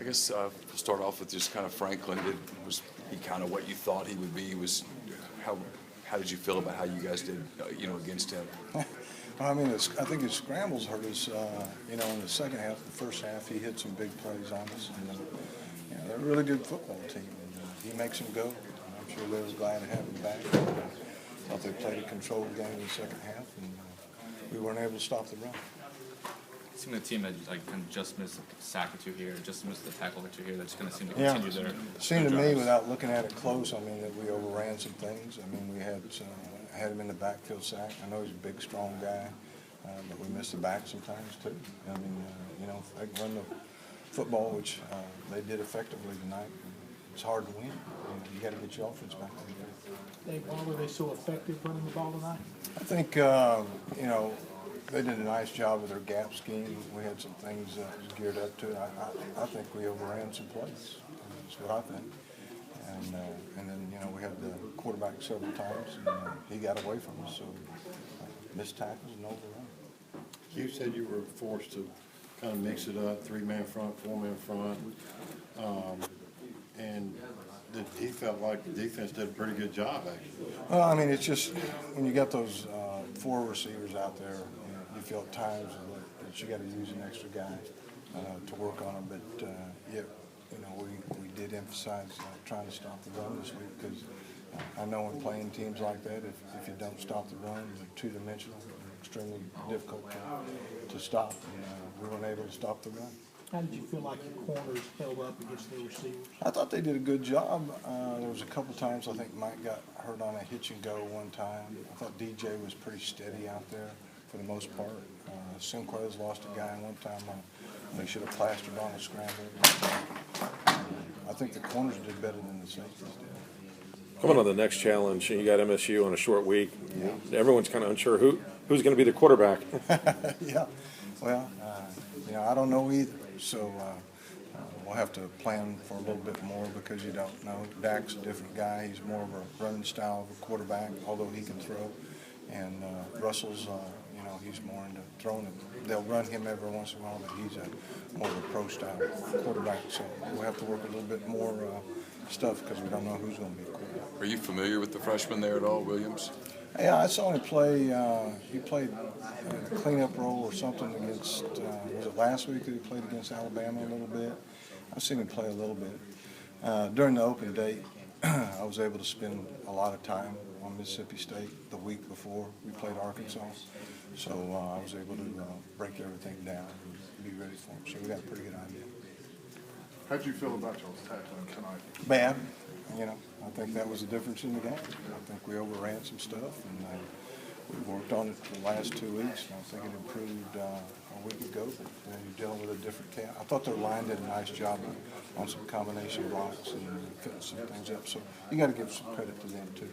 I guess to start off with just kind of Franklin, was he kind of what you thought he would be? How did you feel about how you guys did, against him? Well, I mean, I think his scrambles hurt us, in the second half. The first half, he hit some big plays on us. And, they're a really good football team. And, he makes them go. And I'm sure they were glad to have him back. Thought they played a controlled game in the second half, and we weren't able to stop the run. It seemed the team that kind of just missed a sack or two here, just missed the tackle or two here. That just kind of seemed to continue their. It seemed to me, without looking at it close, I mean, that we overran some things. I mean, we had him in the backfield sack. I know he's a big, strong guy, but we missed the back sometimes too. I mean, if they can run the football, which they did effectively tonight, it's hard to win. You got to get your offense back there. Dave, why were they so effective running the ball tonight? I think, they did a nice job with their gap scheme. We had some things that was geared up to it. I think we overran some plays. That's what I think. And then, we had the quarterback several times, and he got away from us. So missed tackles and overrun. You said you were forced to kind of mix it up, 3-man front, 4-man front. And he felt like the defense did a pretty good job, actually. Well, I mean, it's just when you got those 4 receivers out there, you feel at times that you got to use an extra guy to work on them. But we did emphasize trying to stop the run this week, because I know in playing teams like that, if you don't stop the run, you're two-dimensional, extremely difficult to stop. And we weren't able to stop the run. How did you feel like your corners held up against the receivers? I thought they did a good job. There was a couple times I think Mike got hurt on a hitch and go one time. I thought DJ was pretty steady out there for the most part. Sinclair's lost a guy one time. They should have plastered on a scramble. I think the corners did better than the safeties did. Coming on the next challenge, you got MSU on a short week. Yeah. Everyone's kind of unsure who's going to be the quarterback. Yeah. Well, I don't know either. So we'll have to plan for a little bit more, because you don't know. Dak's a different guy. He's more of a running style of a quarterback, although he can throw. And Russell's, he's more into throwing it. They'll run him every once in a while, but he's more of a pro style quarterback. So we'll have to work a little bit more stuff, because we don't know who's going to be a quarterback. Are you familiar with the freshman there at all, Williams? Yeah, I saw him play. He played a cleanup role or something against, was it last week that he played against Alabama a little bit? I've seen him play a little bit. During the open date, I was able to spend a lot of time on Mississippi State the week before we played Arkansas. So I was able to break everything down and be ready for him. So we got a pretty good idea. How did you feel about y'all's tackling tonight? Bad. I think that was the difference in the game. I think we overran some stuff, and we worked on it for the last 2 weeks, and I think it improved a week ago. But you're dealing with a different cat. I thought their line did a nice job on some combination blocks and fitting some things up. So you got to give some credit to them too.